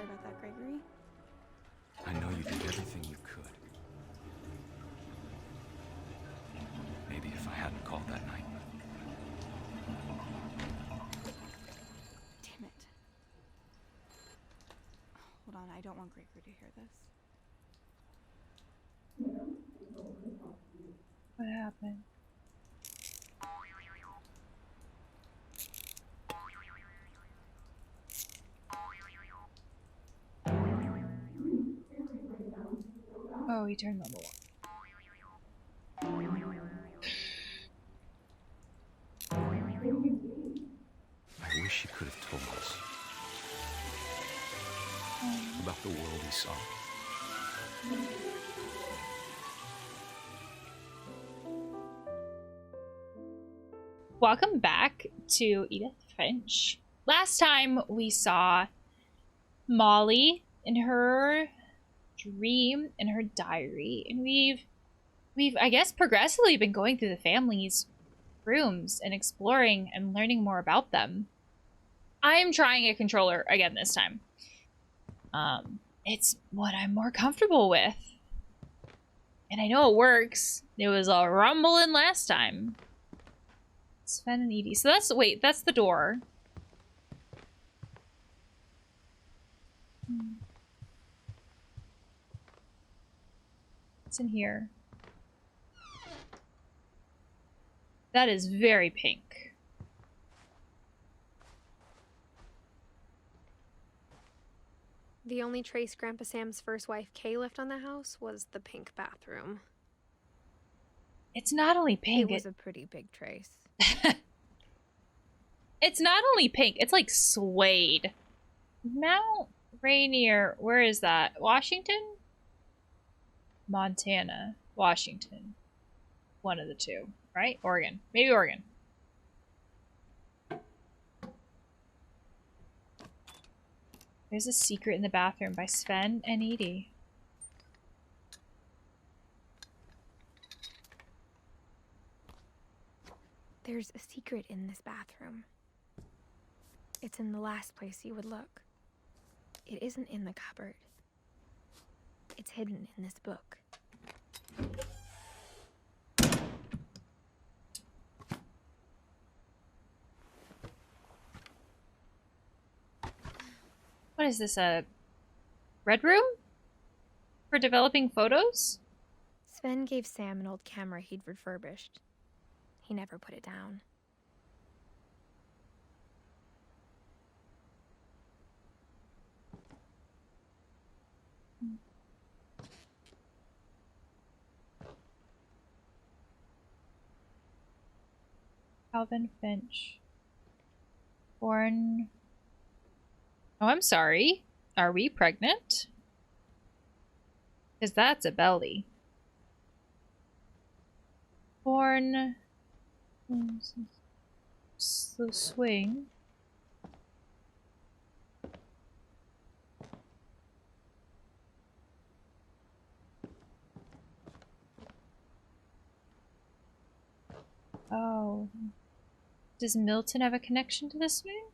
Sorry about that, Gregory. I know you did everything you could. Maybe if I hadn't called that night. Damn it. Hold on, I don't want Gregory to hear this. What happened? Oh, he turned on the wall. I wish he could have told us about the world he saw. Welcome back to Edith Finch. Last time we saw Molly in her dream, in her diary, and we've I guess progressively been going through the family's rooms and exploring and learning more about them. I'm trying a controller again this time. It's what I'm more comfortable with. And I know it works. It was all rumbling last time. Sven and Edie. So that's the door. What's in here? That is very pink. The only trace Grandpa Sam's first wife, Kay, left on the house was the pink bathroom. It's not only pink. It was a pretty big trace. It's not only pink, it's like suede. Mount Rainier, where is that? Washington? Montana. Washington. One of the two, right? Oregon. Maybe Oregon. There's a secret in the bathroom by Sven and Edie. There's a secret in this bathroom. It's in the last place you would look. It isn't in the cupboard. It's hidden in this book. What is this, a red room? For developing photos? Sven gave Sam an old camera he'd refurbished. He never put it down. Calvin Finch. Born... Oh, I'm sorry. Are we pregnant? Because that's a belly. Born... The swing. Oh. Does Milton have a connection to this swing?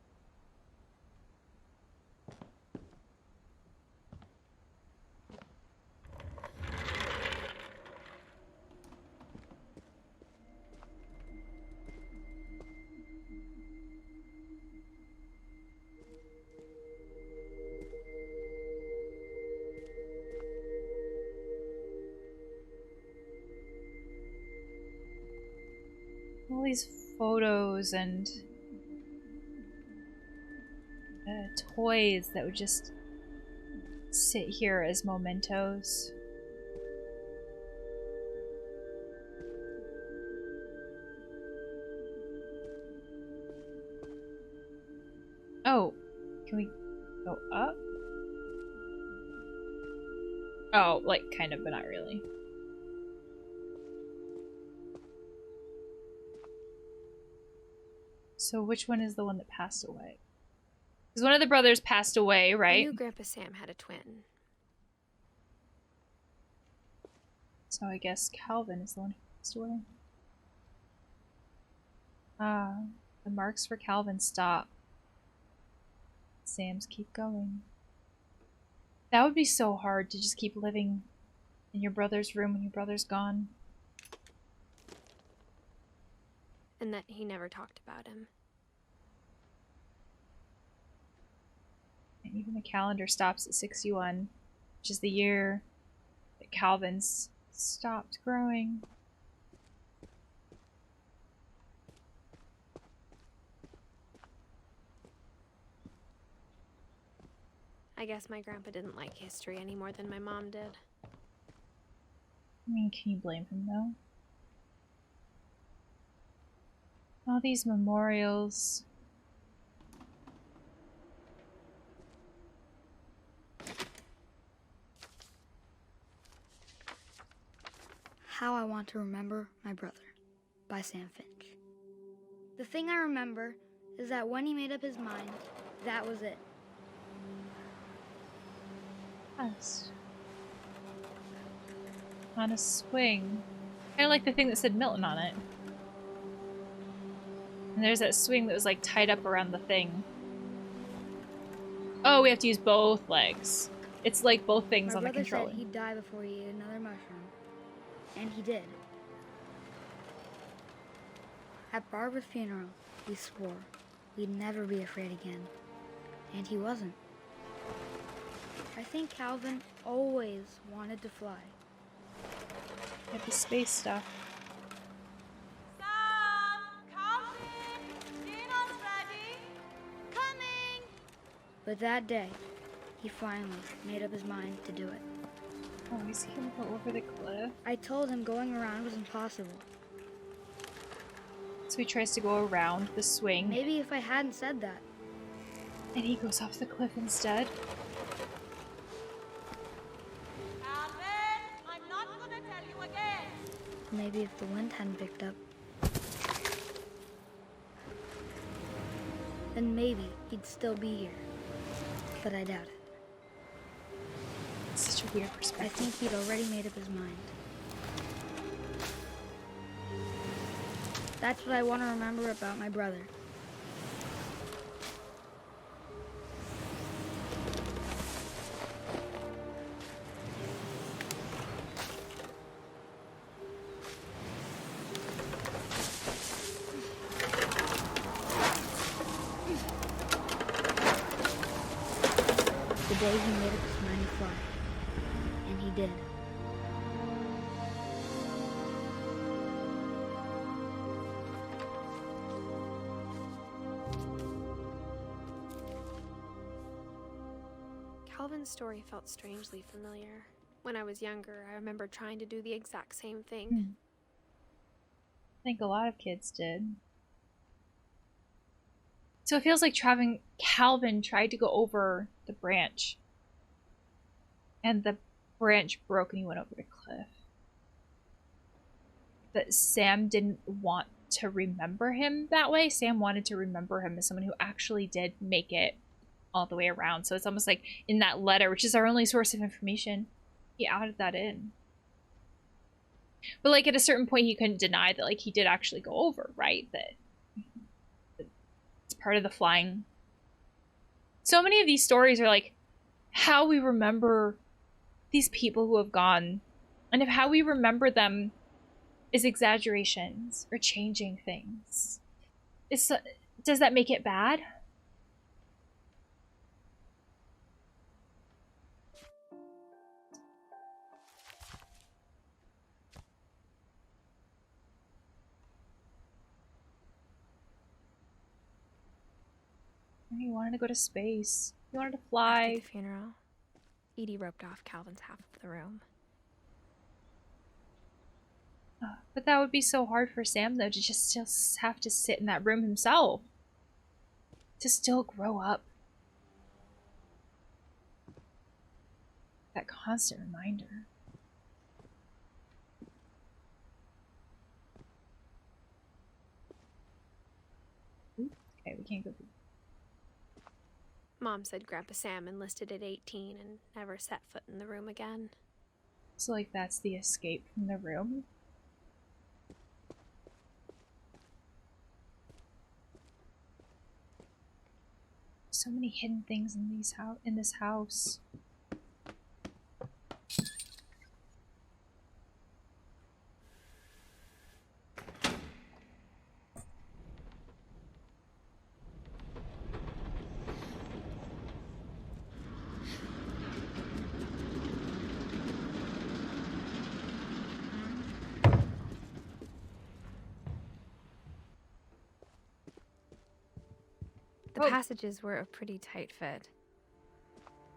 All these photos and toys that would just sit here as mementos. Oh, can we go up? Oh, like kind of, but not really. So which one is the one that passed away? Because one of the brothers passed away, right? I knew Grandpa Sam had a twin. So I guess Calvin is the one who passed away. Ah, the marks for Calvin stop. Sam's keep going. That would be so hard to just keep living in your brother's room when your brother's gone. And that he never talked about him. And even the calendar stops at 61, which is the year that Calvin's stopped growing. I guess my grandpa didn't like history any more than my mom did. I mean, can you blame him, though? All these memorials. How I Want to Remember My Brother by Sam Finch. The thing I remember is that when he made up his mind, that was it. Yes. On a swing. Kind of like the thing that said Milton on it. And there's that swing that was like tied up around the thing. Oh, we have to use both legs. It's like both things on the controller. My brother said he'd die before he ate another mushroom. And he did. At Barbara's funeral, we swore we'd never be afraid again. And he wasn't. I think Calvin always wanted to fly. Get the space stuff. Sam! Calvin! Dinner's ready! Coming! But that day, he finally made up his mind to do it. Oh, I see him go over the cliff. I told him going around was impossible. So he tries to go around the swing. Maybe if I hadn't said that. And he goes off the cliff instead. Calvin! I'm not gonna tell you again! Maybe if the wind hadn't picked up. Then maybe he'd still be here. But I doubt it. It's such a weird I perspective. think he'd already made up his mind. That's what I want to remember about my brother. The day he made up his mind to fly. And he did. Calvin's story felt strangely familiar. When I was younger, I remember trying to do the exact same thing. I think a lot of kids did. So it feels like Calvin tried to go over the branch. And the branch broke and he went over the cliff. But Sam didn't want to remember him that way. Sam wanted to remember him as someone who actually did make it all the way around. So it's almost like in that letter, which is our only source of information, he added that in. But like at a certain point, he couldn't deny that like he did actually go over, right? That it's part of the flying. So many of these stories are like how we remember these people who have gone, and if how we remember them is exaggerations or changing things. Does that make it bad? He wanted to go to space. He wanted to After fly. the funeral, Edie roped off Calvin's half of the room. But that would be so hard for Sam, though, to just still have to sit in that room himself. To still grow up. That constant reminder. Ooh, okay, we can't go through. Mom said Grandpa Sam enlisted at 18 and never set foot in the room again. So, like, that's the escape from the room? So many hidden things in this house. The Oh. passages were a pretty tight fit.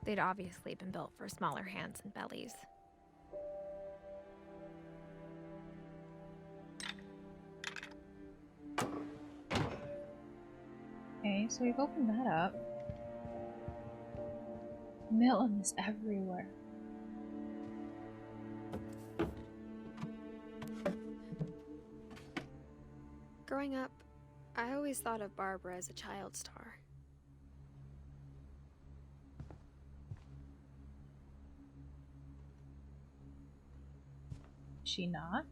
They'd obviously been built for smaller hands and bellies. Okay, so we've opened that up. Milton is everywhere. Growing up, I always thought of Barbara as a child star. Is she not?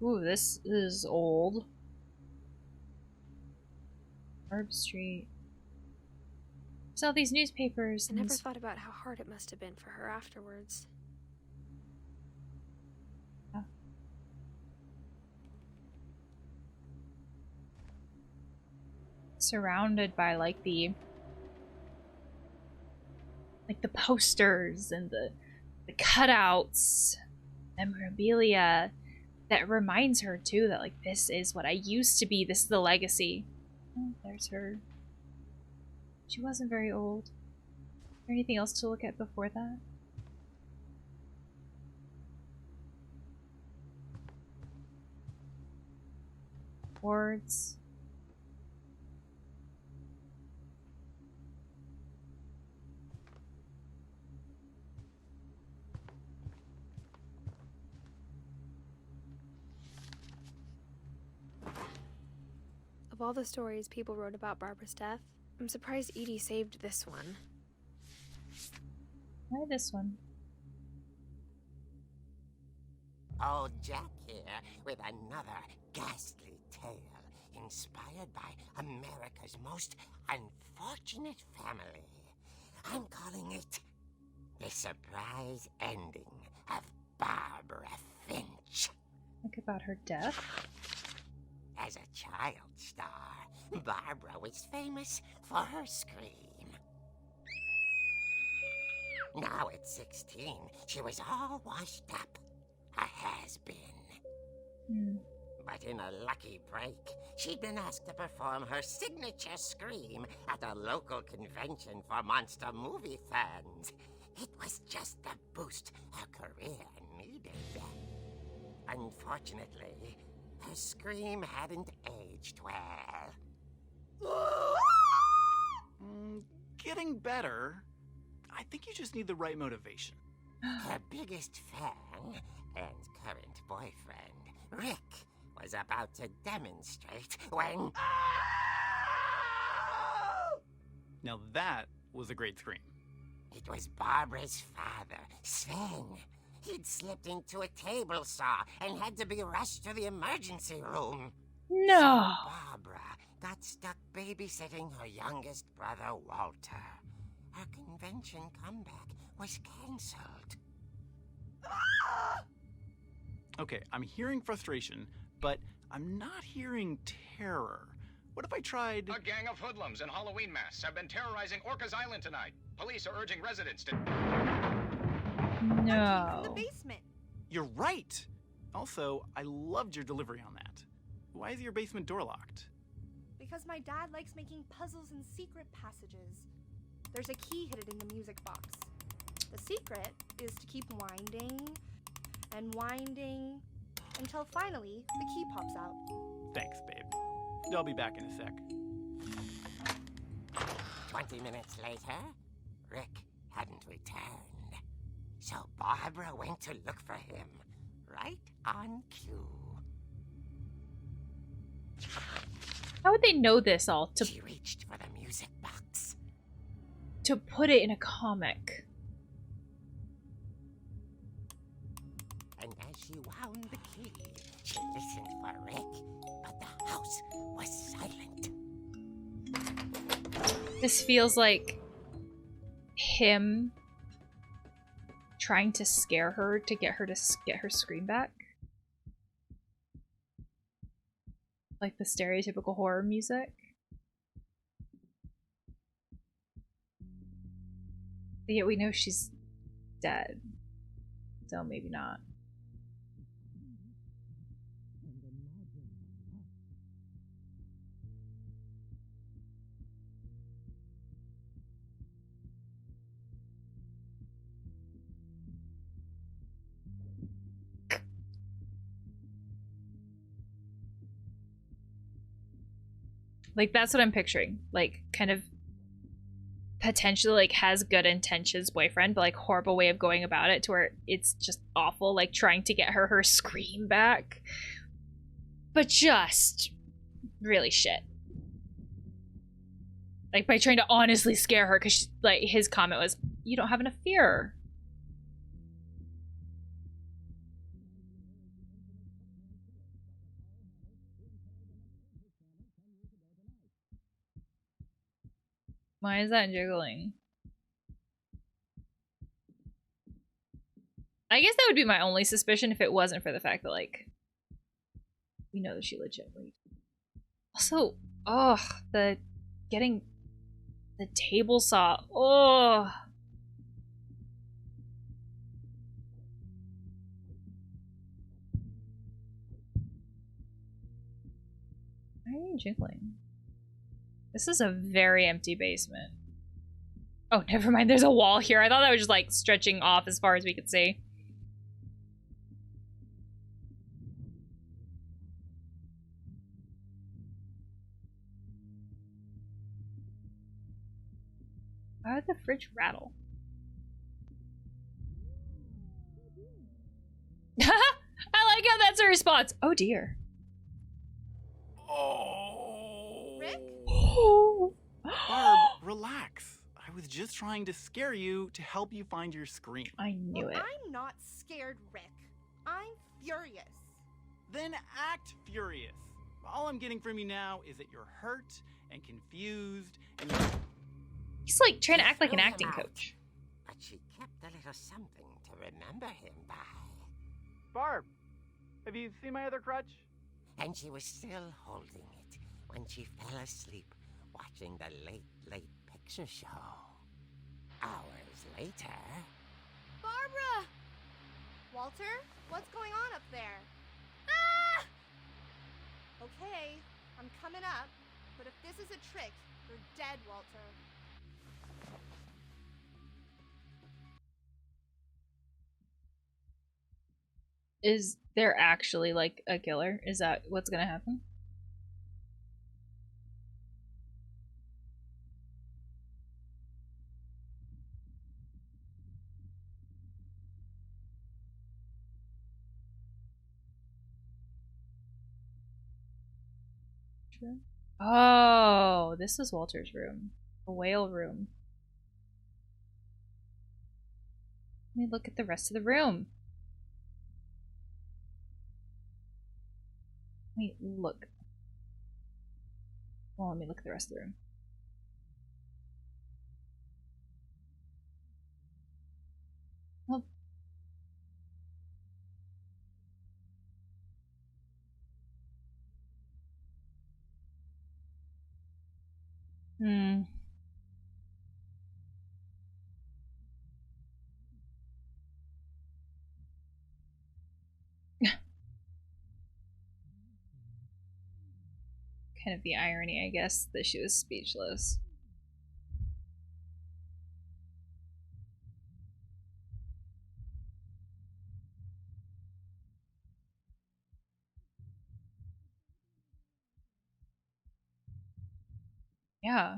Ooh, this is old. Herb Street. There's all these newspapers. I And never these... thought about how hard it must have been for her afterwards. Surrounded by like the posters and the cutouts, memorabilia that reminds her too that like this is what I used to be, this is the legacy. Oh, there's her. She wasn't very old. Is there anything else to look at before that? Words. Of all the stories people wrote about Barbara's death, I'm surprised Edie saved this one. Why this one? Old Jack here with another ghastly tale inspired by America's most unfortunate family. I'm calling it The Surprise Ending of Barbara Finch. Think about her death. As a child star, Barbara was famous for her scream. Now at 16, she was all washed up. A has-been. But in a lucky break, she'd been asked to perform her signature scream at a local convention for monster movie fans. It was just the boost her career needed. Unfortunately, her scream hadn't aged well. Getting better. I think you just need the right motivation. Her biggest fan and current boyfriend, Rick, was about to demonstrate when... Now that was a great scream. It was Barbara's father, Sven. He'd slipped into a table saw and had to be rushed to the emergency room. No. So Barbara got stuck babysitting her youngest brother, Walter. Her convention comeback was cancelled. Okay, I'm hearing frustration, but I'm not hearing terror. What if I tried... A gang of hoodlums in Halloween masks have been terrorizing Orcas Island tonight. Police are urging residents to... No. The basement. You're right! Also, I loved your delivery on that. Why is your basement door locked? Because my dad likes making puzzles and secret passages. There's a key hidden in the music box. The secret is to keep winding and winding until finally the key pops out. Thanks, babe. I'll be back in a sec. 20 minutes later, Rick hadn't returned. So Barbara went to look for him, right on cue. How would they know this all She reached for the music box. to put it in a comic? And as she wound the key, she listened for Rick, but the house was silent. This feels like him trying to scare her to get her scream back. Like the stereotypical horror music. But yet we know she's dead. So maybe not. Like, that's what I'm picturing. Like, kind of potentially, like, has good intentions boyfriend, but, like, horrible way of going about it to where it's just awful. Like, trying to get her scream back. But just really shit. Like, by trying to honestly scare her, because, like, his comment was, you don't have enough fear. Why is that jiggling? I guess that would be my only suspicion if it wasn't for the fact that, like, we know that she legitimately. Also, ugh, the getting the table saw. Oh. Why are you jiggling? This is a very empty basement. Oh, never mind. There's a wall here. I thought that was just, like, stretching off as far as we could see. Why would the fridge rattle? I like how that's a response. Oh, dear. Oh. Rick? Barb, relax. I was just trying to scare you to help you find your scream. I knew it. I'm not scared, Rick. I'm furious. Then act furious. All I'm getting from you now is that you're hurt and confused and you're... He's like trying to act like an acting coach. But she kept a little something to remember him by. Barb, have you seen my other crutch? And she was still holding it when she fell asleep watching the late picture show. Hours later... Barbara! Walter, what's going on up there? Ah! Okay, I'm coming up, but if this is a trick, you're dead, Walter. Is there actually, like, a killer? Is that what's gonna happen? Oh, this is Walter's room. A whale room. Let me look at the rest of the room. Wait, look. Well, let me look at the rest of the room. Well, kind of the irony, I guess, that she was speechless. Yeah.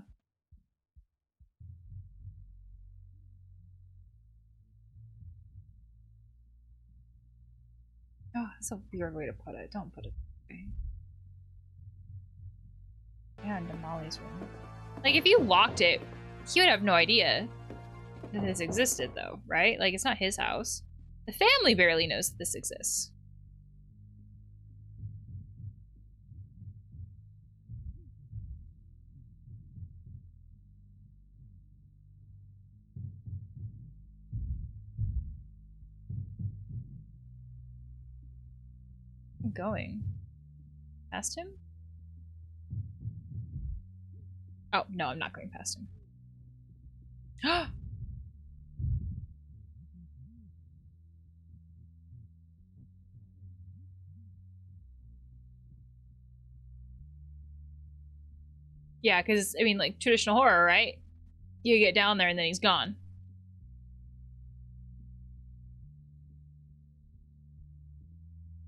Oh, that's a weird way to put it. Don't put it that way. Yeah, into Molly's room. Like, if you locked it, he would have no idea that this existed, though, right? Like, it's not his house. The family barely knows that this exists. I'm going. Past him? Oh, no, I'm not going past him. Yeah, because, I mean, like, traditional horror, right? You get down there and then he's gone.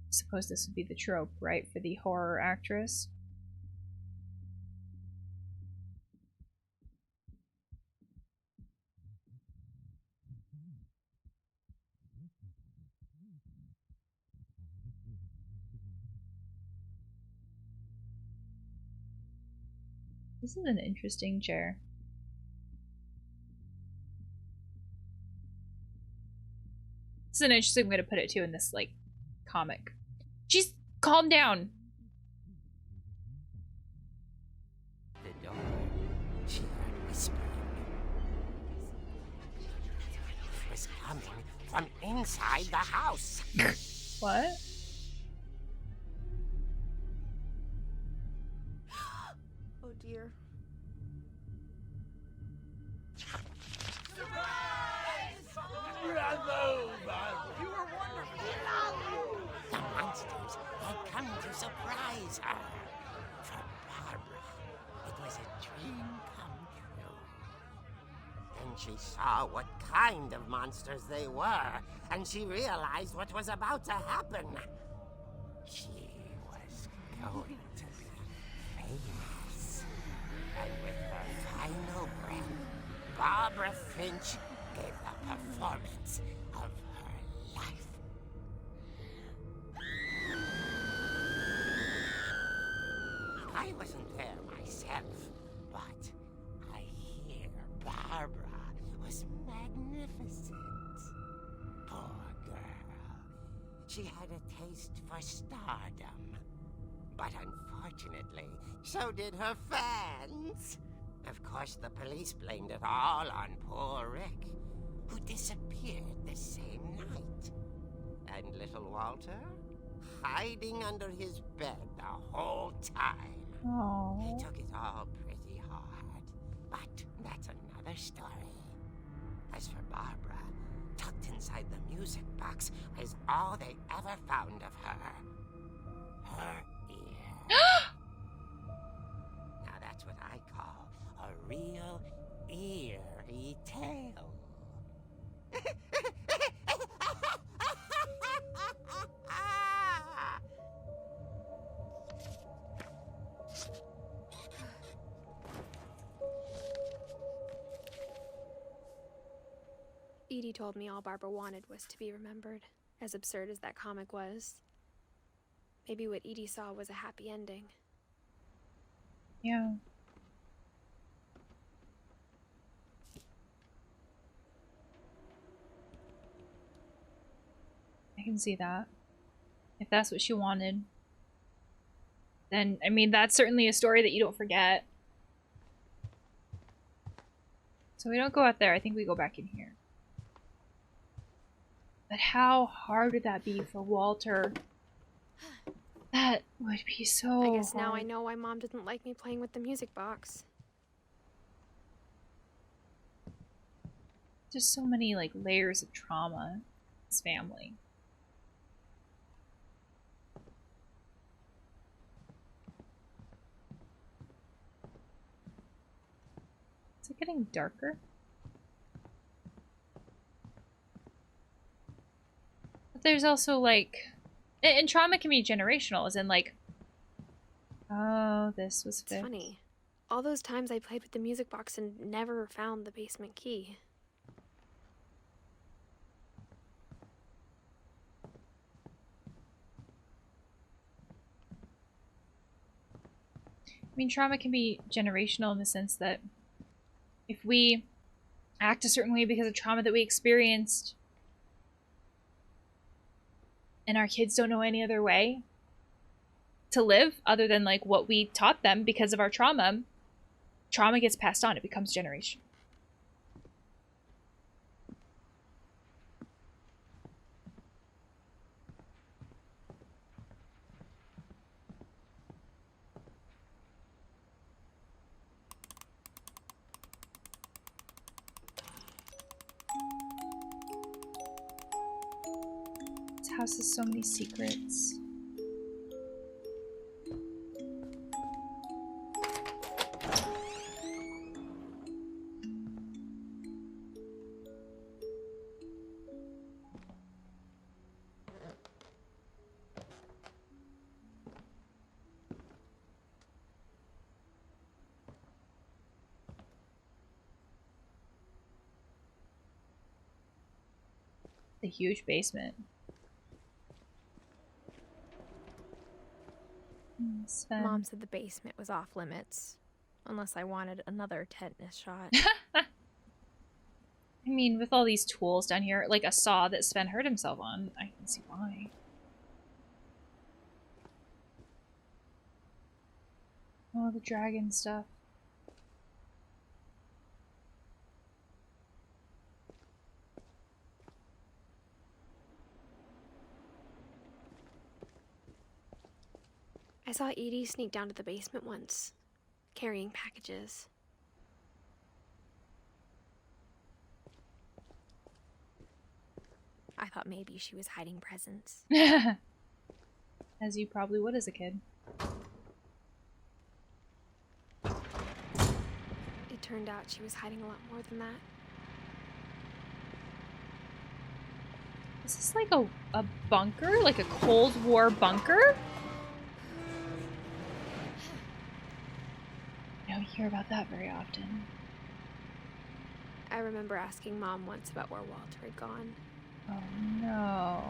I suppose this would be the trope, right, for the horror actress. This is an interesting chair. This is an interesting way to put it too in this, like, comic. Jeez, calm down. The door. She heard whispering. It was coming from inside the house. What? Oh dear. The monsters had come to surprise her. For Barbara, it was a dream come true. Then she saw what kind of monsters they were, and she realized what was about to happen. She was going to be famous. And with her final breath, Barbara Finch gave the performance of her life. I wasn't there myself, but I hear Barbara was magnificent. Poor girl. She had a taste for stardom. But unfortunately, so did her fans. Of course, the police blamed it all on poor Rick, who disappeared the same night. And little Walter, hiding under his bed the whole time. Oh. They took it all pretty hard, but that's another story. As for Barbara, tucked inside the music box was all they ever found of her. Her ear. Now that's what I call a real eerie tale. Edie told me all Barbara wanted was to be remembered, as absurd as that comic was. Maybe what Edie saw was a happy ending. Yeah. I can see that. If that's what she wanted. Then, I mean, that's certainly a story that you don't forget. So we don't go out there. I think we go back in here. But how hard would that be for Walter? That would be so I guess hard. now I know why Mom didn't like me playing with the music box. There's so many, like, layers of trauma in this family. Is it getting darker? But there's also, like... And trauma can be generational, as in, like... Oh, this was It's fixed. funny. All those times I played with the music box and never found the basement key. I mean, trauma can be generational in the sense that if we act a certain way because of trauma that we experienced, and our kids don't know any other way to live other than like what we taught them because of our trauma, trauma gets passed on. It becomes generational. This house has so many secrets. The huge basement. Sven. Mom said the basement was off limits, unless I wanted another tetanus shot. I mean, with all these tools down here, like a saw that Sven hurt himself on, I can see why. Oh, the dragon stuff. I saw Edie sneak down to the basement once, carrying packages. I thought maybe she was hiding presents. As you probably would as a kid. It turned out she was hiding a lot more than that. Is this like a bunker? Like a Cold War bunker? You don't hear about that very often. I remember asking Mom once about where Walter had gone. Oh no.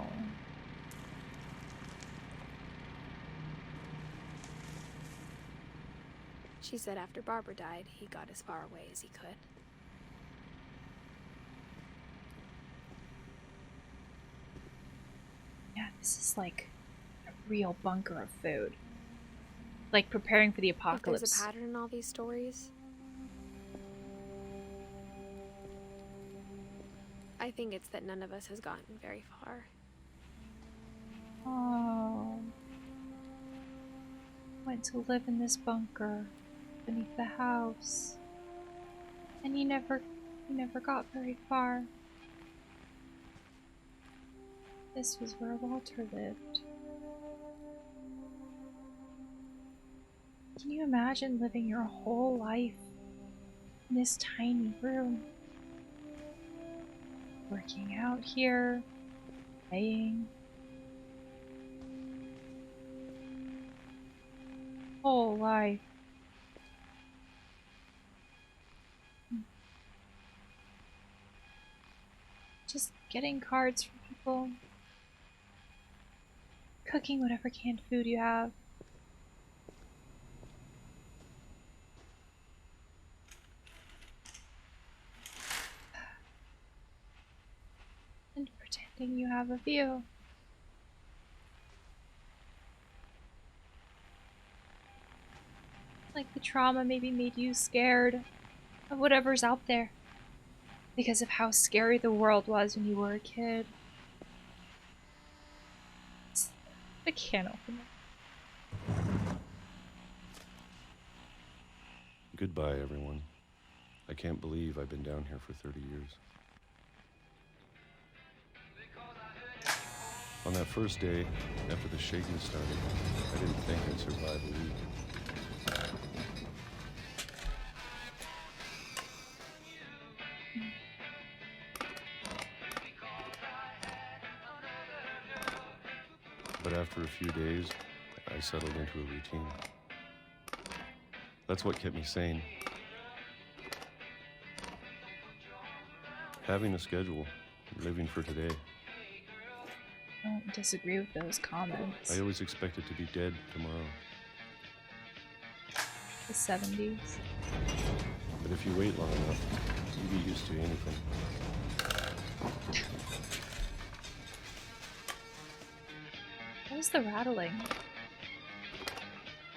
She said after Barbara died, he got as far away as he could. Yeah, this is like a real bunker of food. Like preparing for the If apocalypse. there's a pattern in all these stories, I think it's that none of us has gotten very far. Oh. Went to live in this bunker beneath the house. And he never got very far. This was where Walter lived. Can you imagine living your whole life in this tiny room? Working out here, playing. Whole life. Just getting cards from people. Cooking whatever canned food you have. And pretending you have a view. Like the trauma maybe made you scared of whatever's out there. Because of how scary the world was when you were a kid. I can't open it. Goodbye, everyone. I can't believe I've been down here for 30 years. On that first day, after the shaking started, I didn't think I'd survive a week. But after a few days, I settled into a routine. That's what kept me sane. Having a schedule, living for today. I don't disagree with those comments. I always expected to be dead tomorrow. The 70s. But if you wait long enough, you get used to anything. What is the rattling?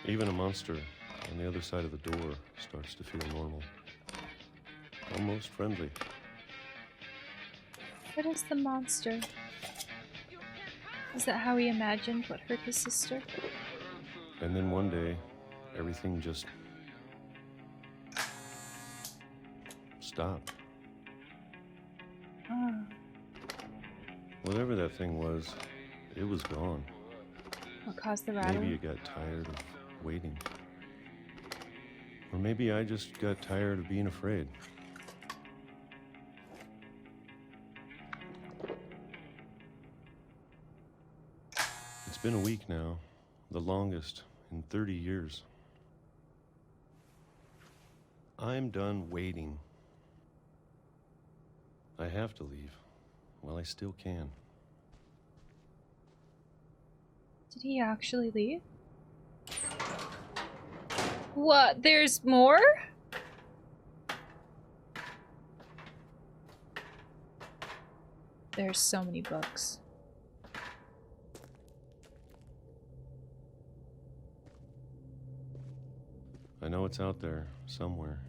Even a monster on the other side of the door starts to feel normal. Almost friendly. What is the monster? Is that how he imagined what hurt his sister? And then one day, everything just stopped. Ah. Whatever that thing was, it was gone. What caused the rattle? Maybe it got tired of waiting. Or maybe I just got tired of being afraid. It's been a week now, the longest in 30 years. I'm done waiting. I have to leave. Well, I still can. Did he actually leave? What? There's more? There's so many books. I know it's out there, somewhere.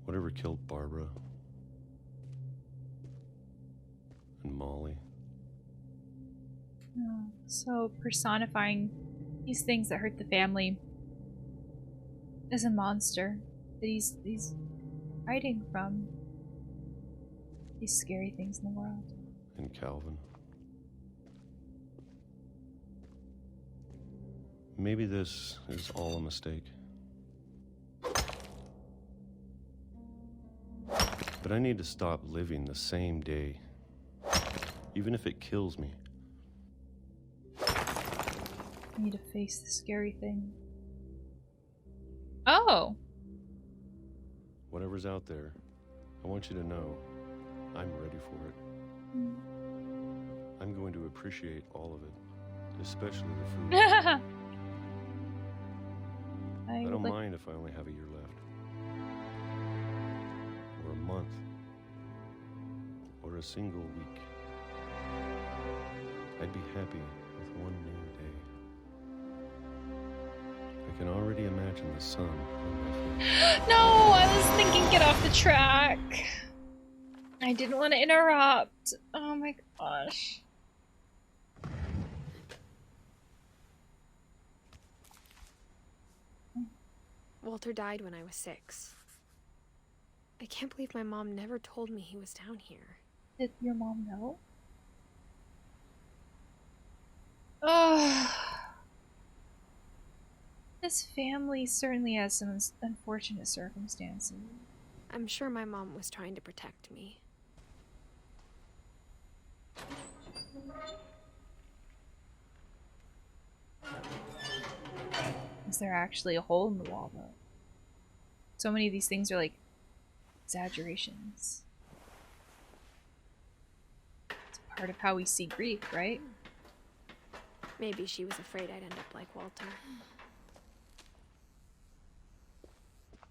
Whatever killed Barbara. And Molly. Oh, so personifying these things that hurt the family as a monster that he's hiding from. These scary things in the world. And Calvin. Maybe this is all a mistake. But I need to stop living the same day. Even if it kills me. I need to face the scary thing. Oh! Whatever's out there, I want you to know I'm ready for it. I'm going to appreciate all of it, especially the food. I don't mind if I only have a year left. Or a month. Or a single week. I'd be happy with one new day. I can already imagine the sun on my face. No, I was thinking get off the track. I didn't want to interrupt. Oh my gosh. Walter died when I was 6. I can't believe my mom never told me he was down here. Did your mom know? Oh. This family certainly has some unfortunate circumstances. I'm sure my mom was trying to protect me. Is there actually a hole in the wall, though? So many of these things are like exaggerations. It's part of how we see grief, right? Maybe she was afraid I'd end up like Walter.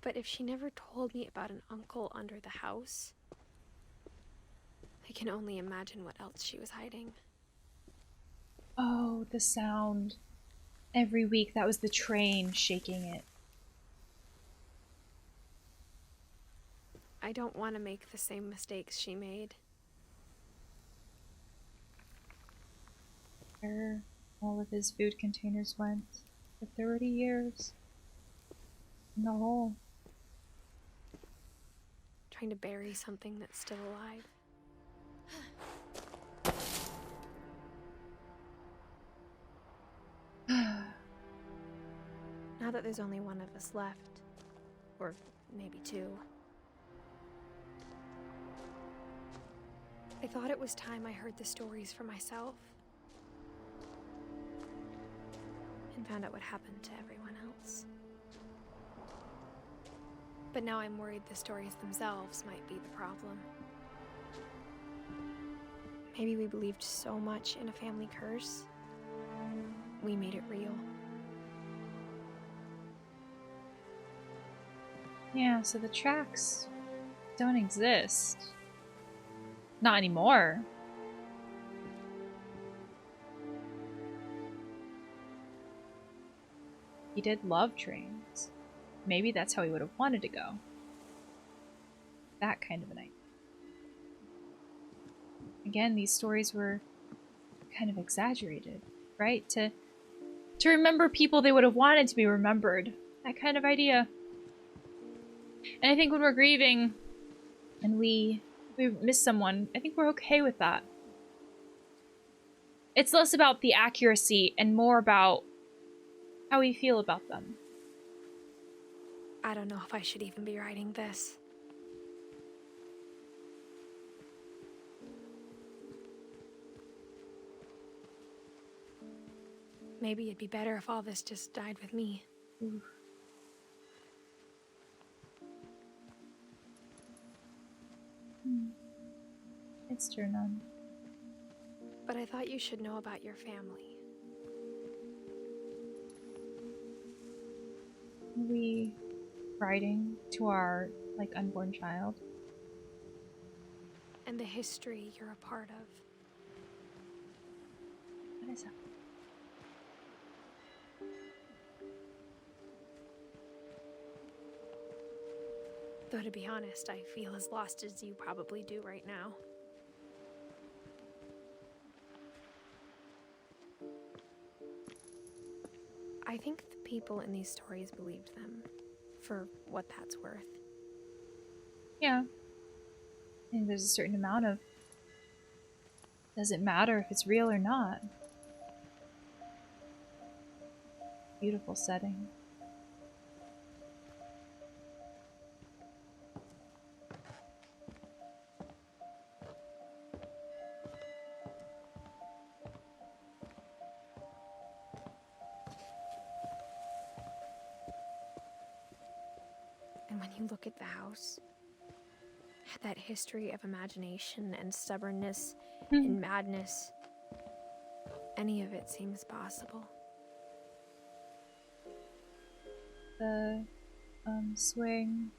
But if she never told me about an uncle under the house, I can only imagine what else she was hiding. Oh, the sound. Every week, that was the train shaking it. I don't want to make the same mistakes she made. Where all of his food containers went for 30 years. In the hole. Trying to bury something that's still alive. Now that there's only one of us left, or maybe 2, I thought it was time I heard the stories for myself and found out what happened to everyone else. But now I'm worried the stories themselves might be the problem. Maybe we believed so much in a family curse, we made it real. Yeah, so the tracks don't exist. Not anymore. He did love trains. Maybe that's how he would have wanted to go. That kind of a night. Again, these stories were kind of exaggerated, right? To remember people they would have wanted to be remembered. That kind of idea. And I think when we're grieving and we miss someone, I think we're okay with that. It's less about the accuracy and more about how we feel about them. I don't know if I should even be writing this. Maybe it'd be better if all this just died with me. Ooh. It's turned on. But I thought you should know about your family. Are we writing to our, like, unborn child? And the history you're a part of. What is that? Though to be honest, I feel as lost as you probably do right now. I think the people in these stories believed them, for what that's worth. Yeah. I think there's a certain amount of... Doesn't matter if it's real or not. Beautiful setting. And when you look at the house, that history of imagination and stubbornness and madness, any of it seems possible. The swing.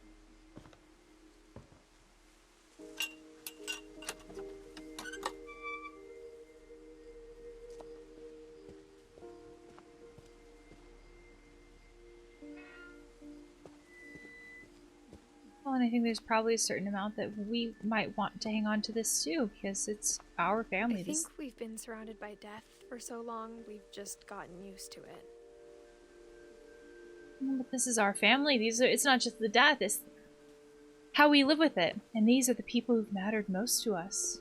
Well, and I think there's probably a certain amount that we might want to hang on to this too, because it's our family. I think we've been surrounded by death for so long, we've just gotten used to it. But this is our family. It's not just the death, it's how we live with it. And these are the people who've mattered most to us.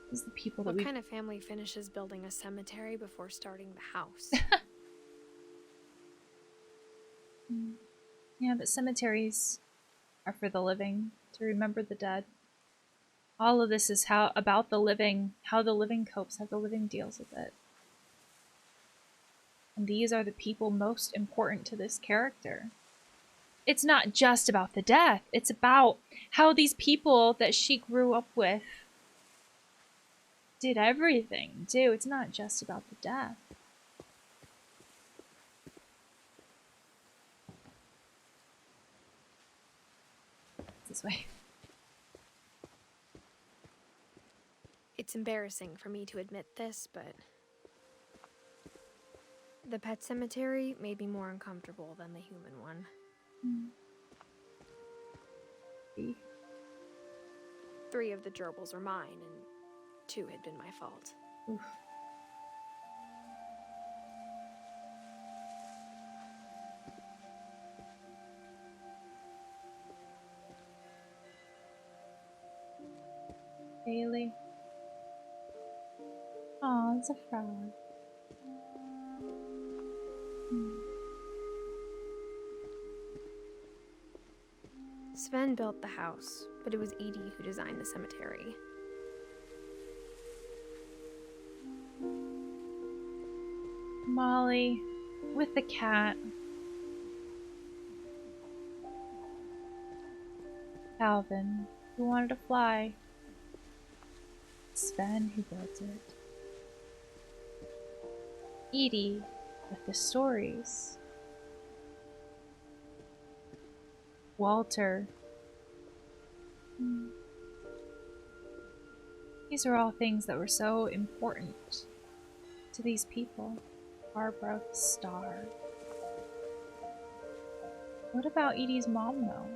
These are the people that What kind of family finishes building a cemetery before starting the house? Yeah, but cemeteries are for the living, to remember the dead. All of this is about the living, how the living copes, how the living deals with it. And these are the people most important to this character. It's not just about the death, it's about how these people that she grew up with did everything, too. It's not just about the death. This way. It's embarrassing for me to admit this, but the pet cemetery made me more uncomfortable than the human one. Mm. 3 of the gerbils were mine, and 2 had been my fault. Oof. Bailey. Oh, it's a frog. Sven built the house, but it was Edie who designed the cemetery. Molly with the cat. Calvin, who wanted to fly. Sven, who built it. Edie with the stories. Walter. These are all things that were so important to these people. Barbara, Star. What about Edie's mom, though?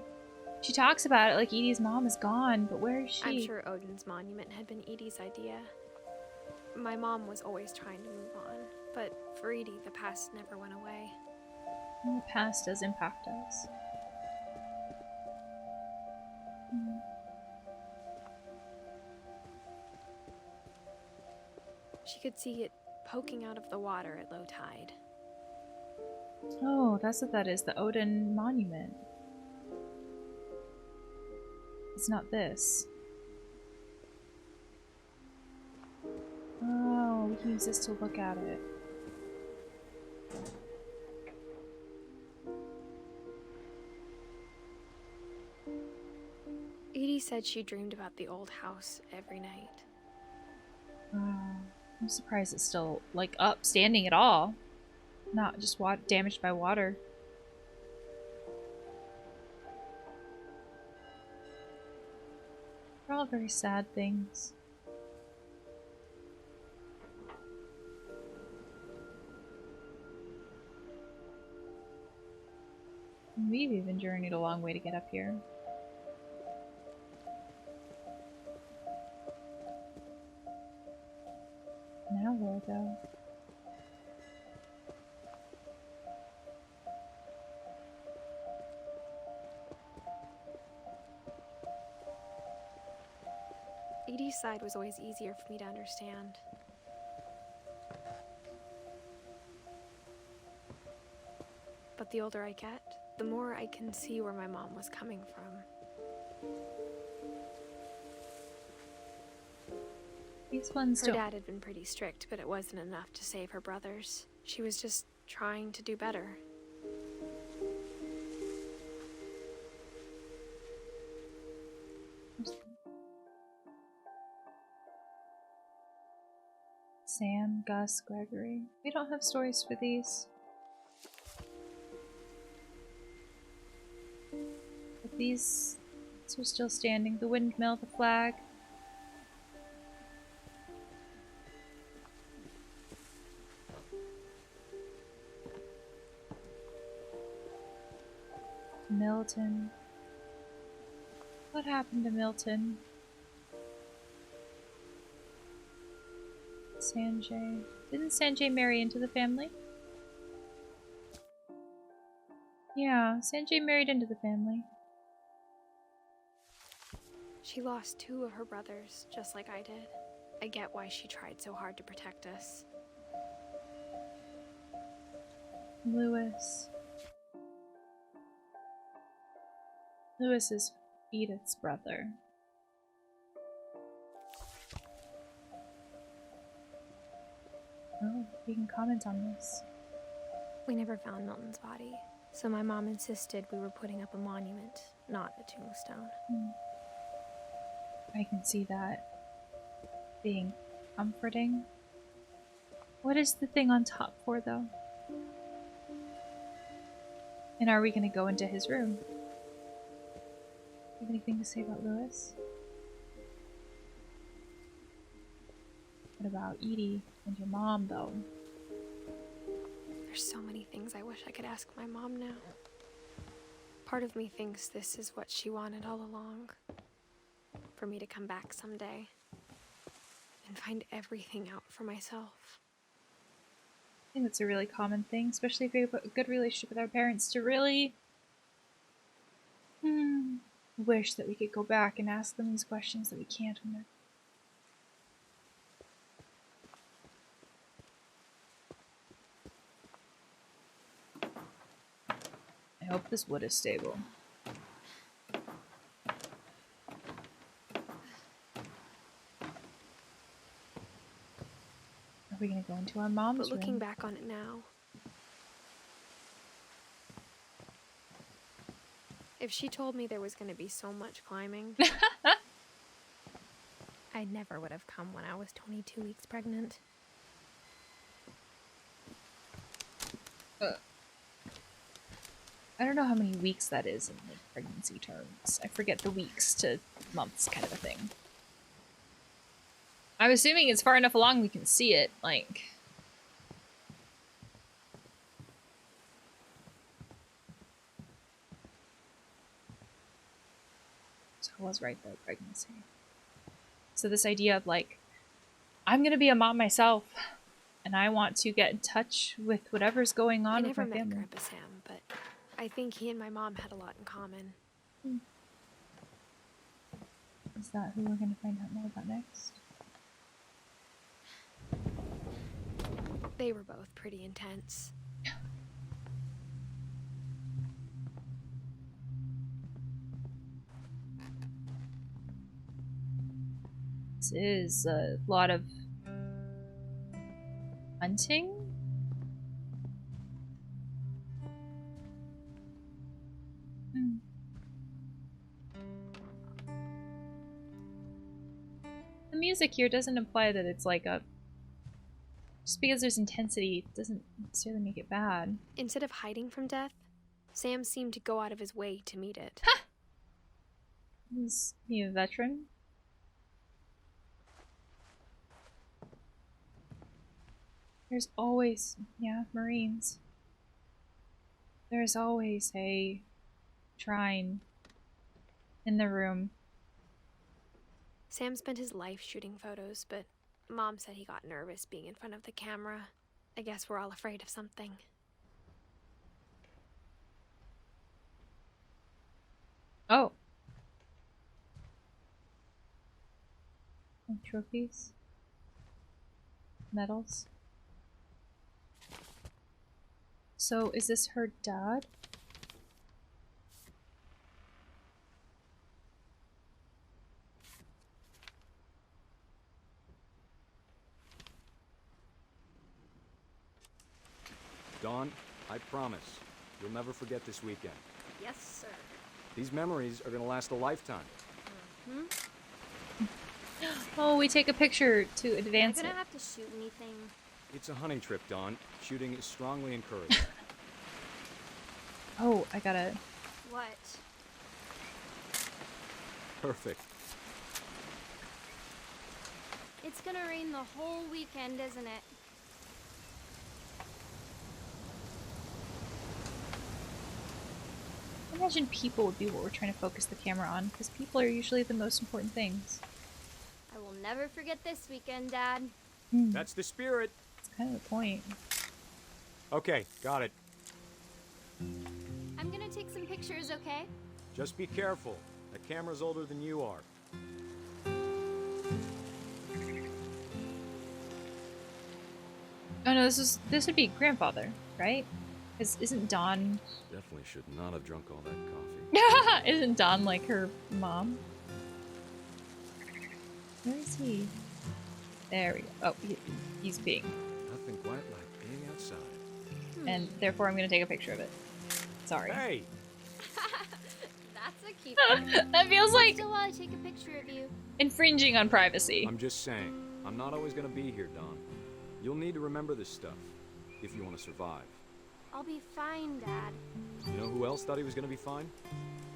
She talks about it like Edie's mom is gone, but where is she? I'm sure Odin's monument had been Edie's idea. My mom was always trying to move on, but for Edie, the past never went away. And the past does impact us. She could see it poking out of the water at low tide. Oh, that's what that is, the Odin monument. It's not this. Oh, we can use this to look at it. Edie said she dreamed about the old house every night. I'm surprised it's still, like, up, standing at all. Not just damaged by water. They're all very sad things. We've even journeyed a long way to get up here. Now where though? Edie's side was always easier for me to understand. But the older I get, the more I can see where my mom was coming from. These ones Her don't. dad had been pretty strict, but it wasn't enough to save her brothers. She was just trying to do better. Sam, Gus, Gregory. We don't have stories for these. But these are still standing. The windmill, the flag. Milton. What happened to Milton? Sanjay. Didn't Sanjay marry into the family? Yeah, Sanjay married into the family. She lost 2 of her brothers, just like I did. I get why she tried so hard to protect us. Lewis. Lewis is Edith's brother. Oh, you can comment on this. We never found Milton's body, so my mom insisted we were putting up a monument, not a tombstone. I can see that being comforting. What is the thing on top for, though? And are we going to go into his room? Have anything to say about Lewis? What about Edie and your mom, though? There's so many things I wish I could ask my mom now. Part of me thinks this is what she wanted all along. For me to come back someday and find everything out for myself. I think that's a really common thing, especially if we have a good relationship with our parents, to really wish that we could go back and ask them these questions that we can't when they're... I hope this wood is stable. Are we gonna go into our mom's But looking room? back on it now, if she told me there was going to be so much climbing, I never would have come when I was 22 weeks pregnant. I don't know how many weeks that is in like pregnancy terms. I forget the weeks to months kind of a thing. I'm assuming it's far enough along we can see it, like... So I was right though, pregnancy. So this idea of like, I'm gonna be a mom myself, and I want to get in touch with whatever's going on with my family. I never met Grandpa Sam, but I think he and my mom had a lot in common. Is that who we're gonna find out more about next? They were both pretty intense. This is a lot of hunting. music here doesn't imply that it's like a... Just because there's intensity doesn't necessarily make it bad. Instead of hiding from death, Sam seemed to go out of his way to meet it. Ha! Is he a veteran? There's always... Yeah, Marines. There's always a shrine in the room. Sam spent his life shooting photos, but Mom said he got nervous being in front of the camera. I guess we're all afraid of something. Oh. And trophies. Medals. So, is this her dad? Dawn, I promise, you'll never forget this weekend. Yes, sir. These memories are gonna last a lifetime. Oh, we take a picture to advance Am I it. gonna have to shoot anything? It's a hunting trip, Dawn. Shooting is strongly encouraged. Oh, I gotta... What? Perfect. It's gonna rain the whole weekend, isn't it? I imagine people would be what we're trying to focus the camera on, because people are usually the most important things. I will never forget this weekend, Dad. That's the spirit. That's kind of the point. Okay, got it. I'm gonna take some pictures, okay? Just be careful. That camera's older than you are. Oh no, this would be grandfather, right? Because isn't Dawn... Definitely should not have drunk all that coffee. Isn't Dawn like her mom? Where is he? There we go. Oh, he's being. Nothing quite like being outside. And therefore I'm gonna take a picture of it. Sorry. Hey! That's a keeper. That feels like Still while I take a picture of you. infringing on privacy. I'm just saying, I'm not always gonna be here, Dawn. You'll need to remember this stuff, if you want to survive. I'll be fine, Dad. You know who else thought he was gonna be fine?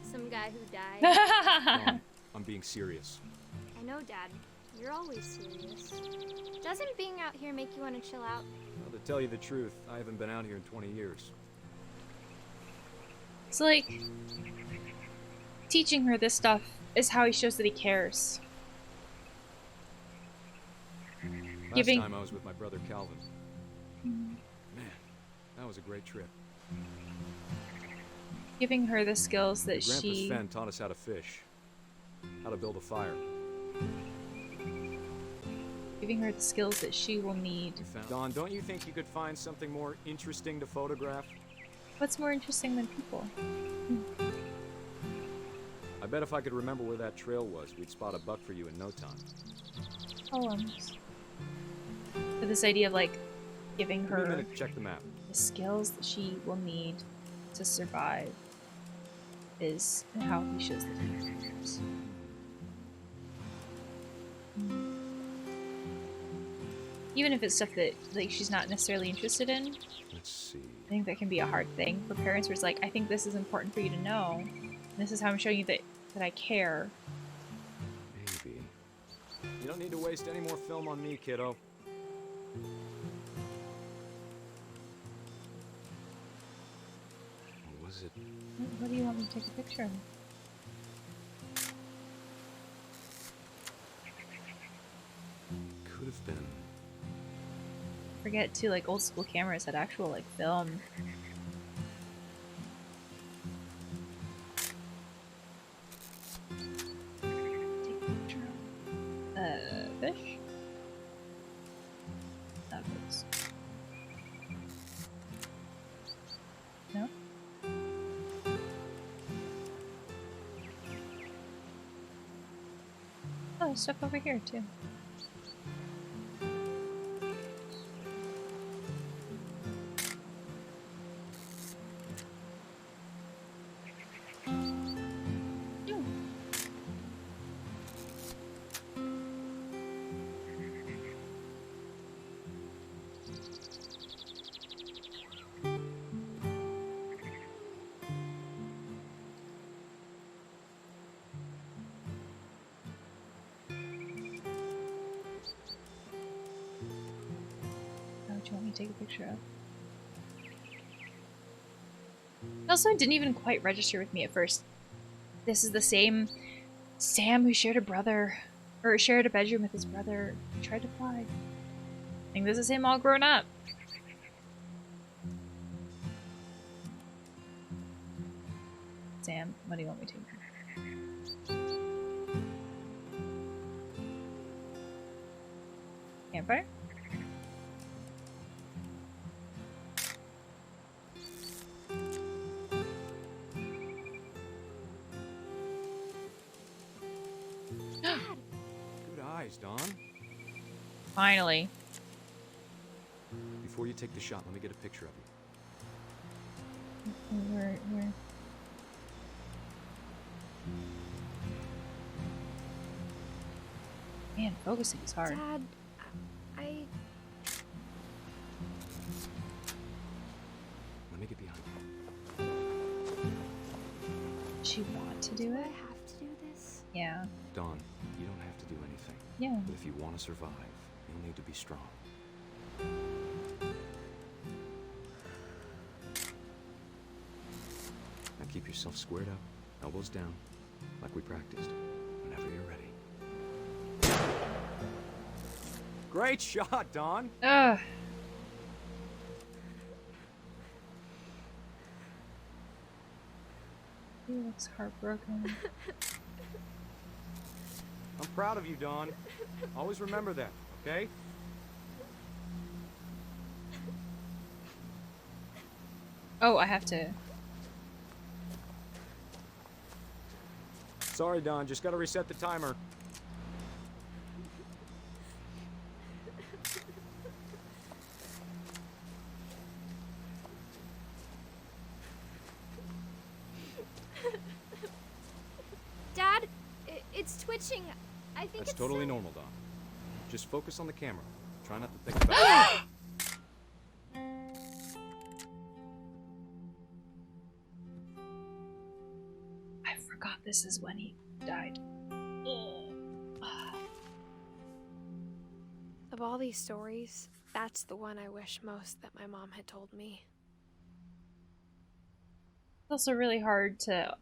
Some guy who died. Dawn, I'm being serious. I know, Dad. You're always serious. Doesn't being out here make you want to chill out? Well, to tell you the truth, I haven't been out here in 20 years. It's like teaching her this stuff is how he shows that he cares. Last time I was with my brother Calvin. Man, that was a great trip. Giving her the skills that Grandpa she... Sven taught us how to fish, how to build a fire. Giving her the skills that she will need. Dawn, don't you think you could find something more interesting to photograph? What's more interesting than people? I bet if I could remember where that trail was, we'd spot a buck for you in no time. Poems. But this idea of like giving Give me a her minute to check the map. the skills that she will need to survive is how he shows that he cares. Even if it's stuff that like she's not necessarily interested in, Let's see. I think that can be a hard thing for parents where it's like, I think this is important for you to know. This is how I'm showing you that I care. Maybe. You don't need to waste any more film on me, kiddo. Or was it? What do you want me to take a picture of? Could have been. Forget too, like old school cameras had actual like film. Take a picture of fish. That works. No. Oh, there's stuff over here too. you want me to take a picture of? Also, it didn't even quite register with me at first. This is the same Sam who shared a brother, or shared a bedroom with his brother who tried to fly. I think this is him all grown up. Sam, what do you want me to do? Campfire? Good eyes, Dawn. Finally. Before you take the shot, let me get a picture of you. Where? Man, focusing is hard. Dad, I... Let me get behind you. Does she want to do Do I it? have to do this? Yeah. Dawn, you don't have to do anything. Yeah. But if you want to survive, you'll need to be strong. Now keep yourself squared up, elbows down, like we practiced. Whenever you're ready. Great shot, Dawn! Ugh. He looks heartbroken. I'm proud of you, Dawn. Always remember that, okay? Oh, I have to. Sorry, Dawn, just gotta reset the timer. Dad, it's twitching. I think That's it's totally so- normal, Dawn. Just focus on the camera. Try not to think about it. I forgot this is when he died. Of all these stories, that's the one I wish most that my mom had told me. It's also really hard to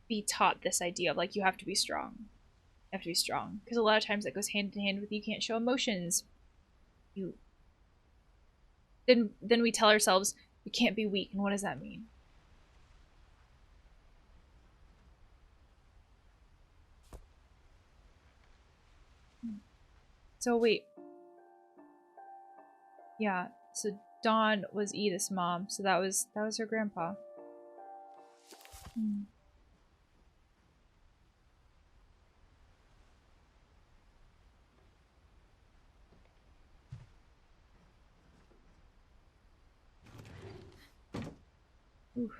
be taught this idea of like you have to be strong. You have to be strong. Because a lot of times that goes hand in hand with you can't show emotions. Then we tell ourselves you can't be weak, and what does that mean? So wait. Yeah, so Dawn was Edith's mom, so that was her grandpa. Hmm. Oof.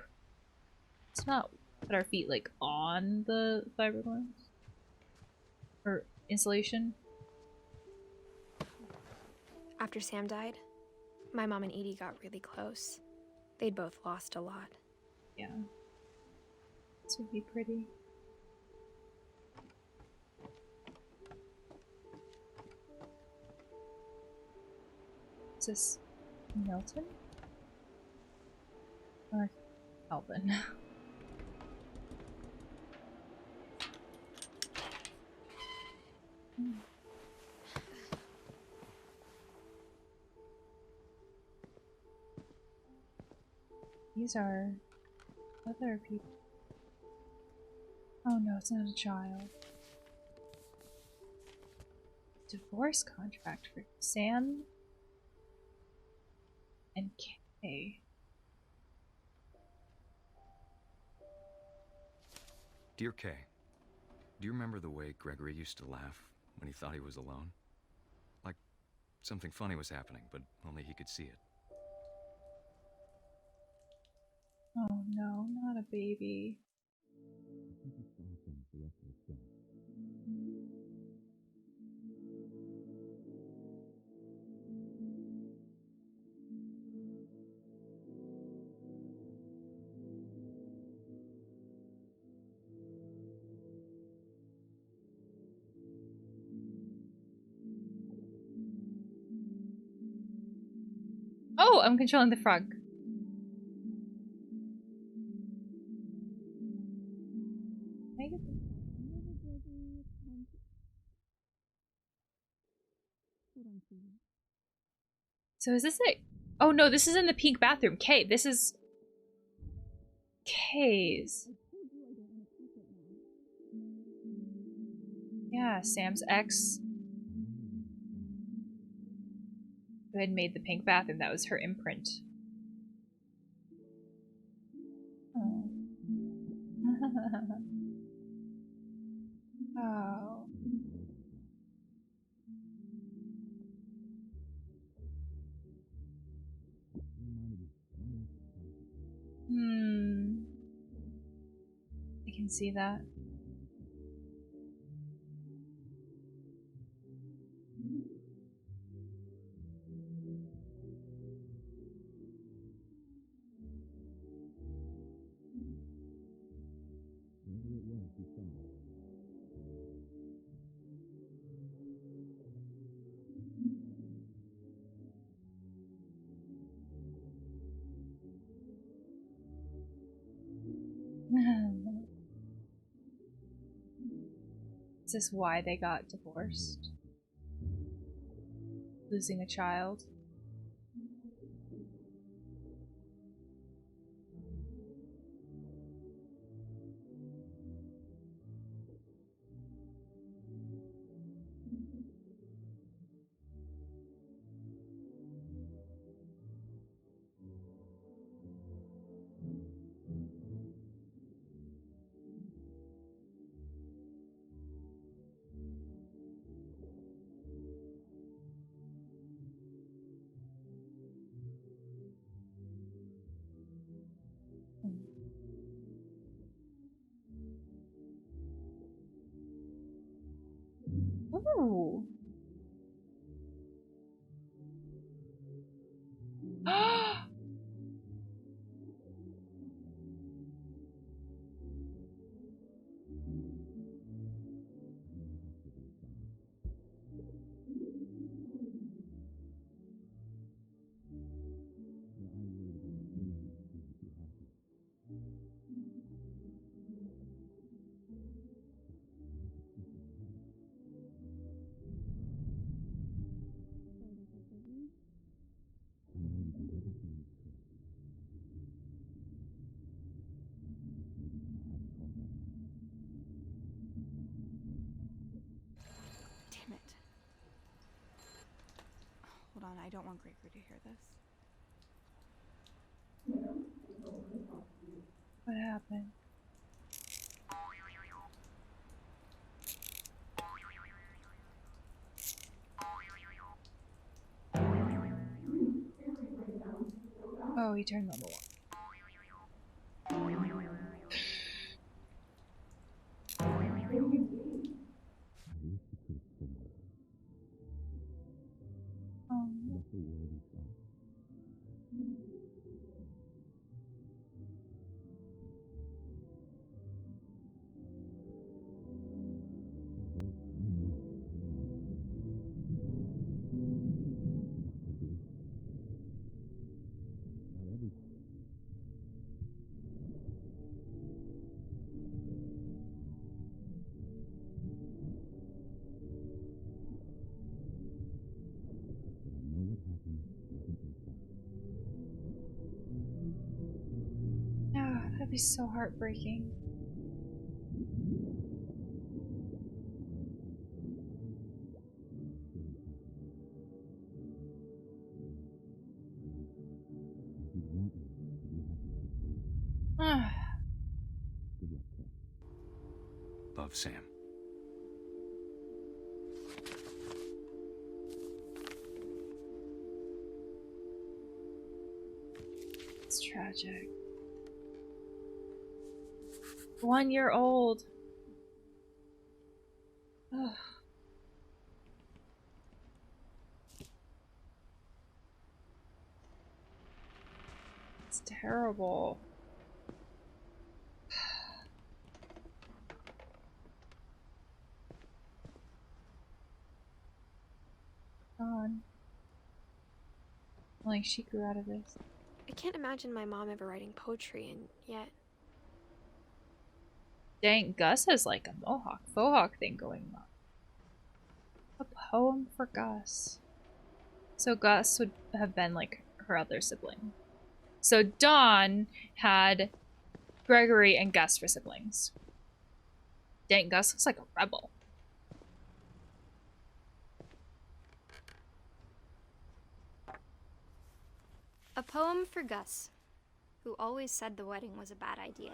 Let's not put our feet like on the fiberglass or insulation. After Sam died, my mom and Edie got really close. They'd both lost a lot. Yeah. This would be pretty. Is this Milton? Or Calvin? These are other people. Oh no, it's not a child. Divorce contract for Sam and Kay. Dear Kay, do you remember the way Gregory used to laugh when he thought he was alone? Like something funny was happening, but only he could see it. Oh no, not a baby. Oh, I'm controlling the frog. So is this it? Oh no, this is in the pink bathroom. Kay, this is Kay's. Yeah, Sam's ex. Who had made the pink bathroom. That was her imprint. Oh. Oh. I can see that. Is this why they got divorced? Losing a child? Ooh. Damn it. Hold on, I don't want Gregory to hear this. What happened? Oh, he turned on the wall. Oh. Oh, that'd be so heartbreaking. Love, Sam. It's tragic. 1 year old. Ugh. It's terrible. On. Like, she grew out of this. I can't imagine my mom ever writing poetry, and yet... Dang, Gus has like a faux thing going on. A poem for Gus. So Gus would have been like her other sibling. So Dawn had Gregory and Gus for siblings. Dang, Gus looks like a rebel. A poem for Gus, who always said the wedding was a bad idea.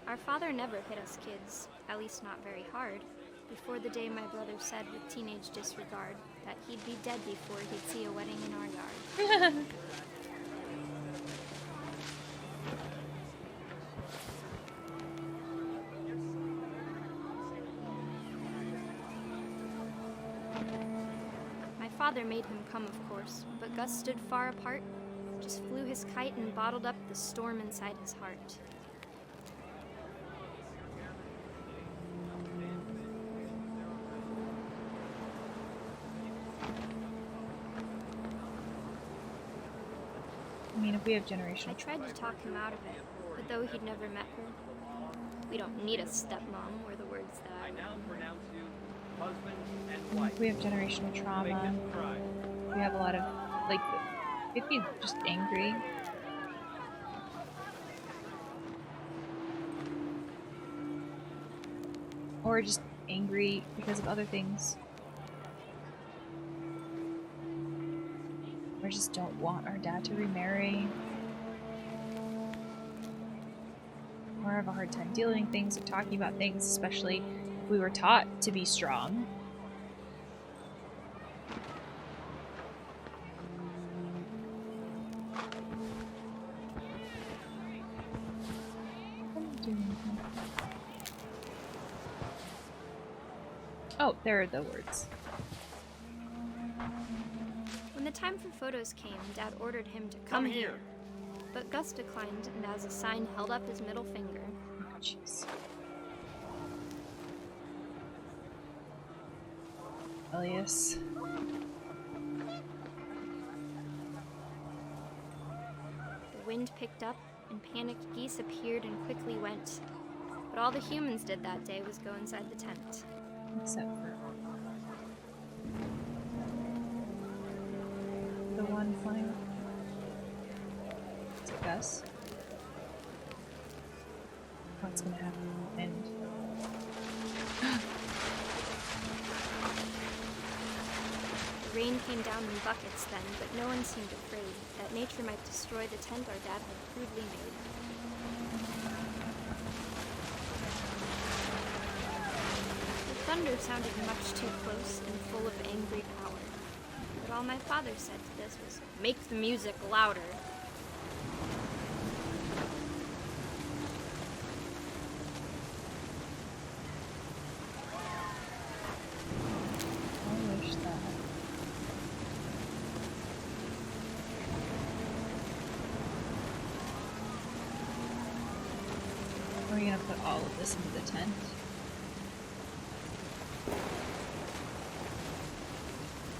Our father never hit us kids, at least not very hard, before the day my brother said with teenage disregard that he'd be dead before he'd see a wedding in our yard. My father made him come, of course, but Gus stood far apart, just flew his kite and bottled up the storm inside his heart. I mean, if we have generational... I tried to talk him out of it, but though he'd never met her, we don't need a stepmom, were the words that I now pronounce you husband and wife. If we have generational trauma, we have a lot of, like, it'd be just angry. Or just angry because of other things. Or just don't want our dad to remarry. Or have a hard time dealing with things or talking about things, especially if we were taught to be strong. Oh, there are the words. When the time for photos came, Dad ordered him to come here. But Gus declined, and as a sign held up his middle finger. Oh, jeez. Elias. The wind picked up, and panicked geese appeared and quickly went. But all the humans did that day was go inside the tent. Except for the one flying. Is it Gus? What's gonna happen in the end? The rain came down in buckets then, but no one seemed afraid that nature might destroy the tent our dad had crudely made. The thunder sounded much too close and full of angry power. But all my father said to this was, "Make the music louder." I wish that. Are we gonna put all of this into the tent?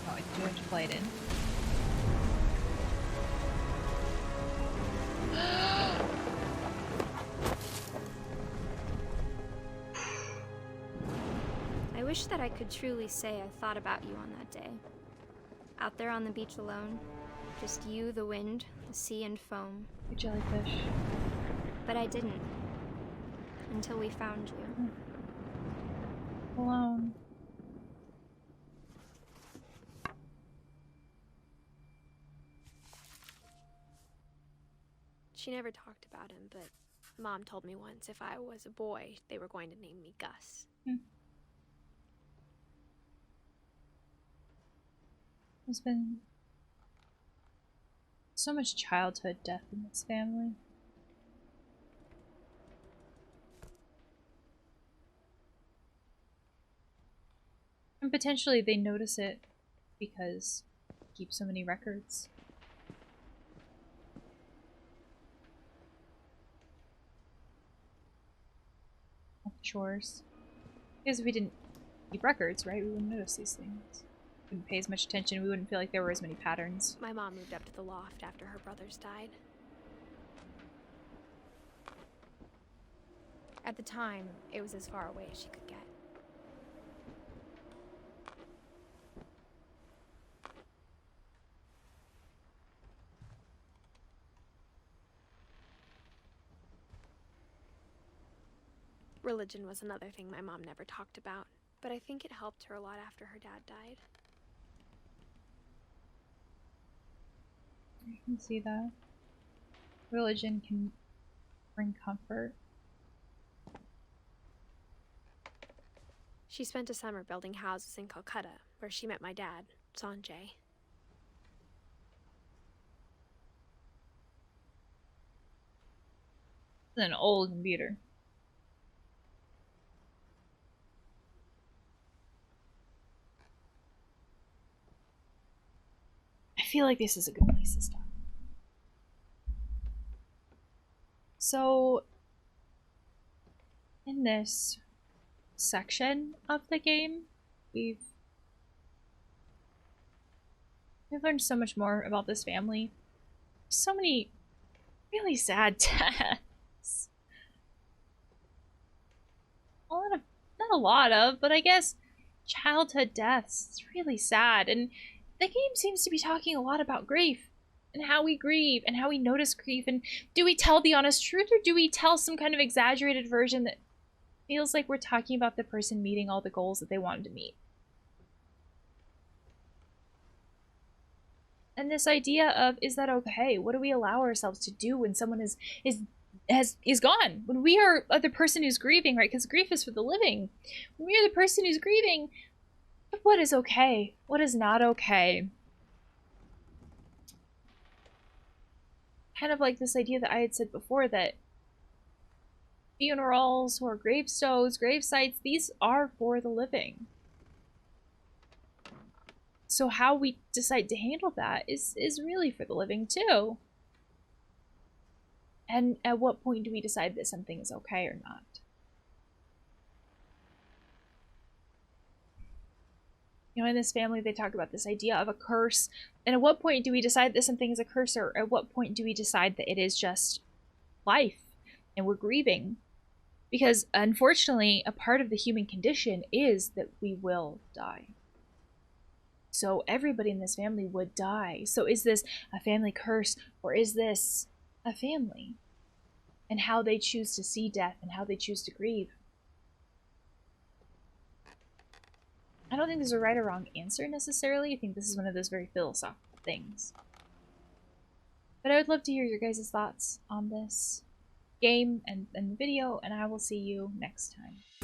Oh, I do have to play it in. I wish that I could truly say I thought about you on that day. Out there on the beach alone, just you, the wind, the sea, and foam. The jellyfish. But I didn't. Until we found you. Alone. She never talked about him, but Mom told me once if I was a boy, they were going to name me Gus. There's been so much childhood death in this family. And potentially they notice it because they keep so many records. Of chores. Because if we didn't keep records, right, we wouldn't notice these things. wouldn't pay as much attention. We wouldn't feel like there were as many patterns. My mom moved up to the loft after her brothers died. At the time, it was as far away as she could get. Religion was another thing my mom never talked about, but I think it helped her a lot after her dad died. I can see that. Religion can bring comfort. She spent a summer building houses in Calcutta, where she met my dad, Sanjay. An old computer. I feel like this is a good place to stop. So, in this section of the game, we've learned so much more about this family. So many really sad deaths. Not a lot of, but I guess childhood deaths. It's really sad. And the game seems to be talking a lot about grief and how we grieve and how we notice grief. And do we tell the honest truth, or do we tell some kind of exaggerated version that feels like we're talking about the person meeting all the goals that they wanted to meet? And this idea of, is that okay? What do we allow ourselves to do when someone is gone? When we are the person who's grieving, right? Because grief is for the living. When we are the person who's grieving, what is okay? What is not okay? Kind of like this idea that I had said before, that funerals or gravestones, grave sites, these are for the living. So how we decide to handle that is really for the living too. And at what point do we decide that something is okay or not? You know, in this family, they talk about this idea of a curse. And at what point do we decide that something is a curse, or at what point do we decide that it is just life and we're grieving? Because unfortunately, a part of the human condition is that we will die. So everybody in this family would die. So is this a family curse, or is this a family? And how they choose to see death and how they choose to grieve. I don't think there's a right or wrong answer necessarily. I think this is one of those very philosophical things. But I would love to hear your guys' thoughts on this game and the video, and I will see you next time.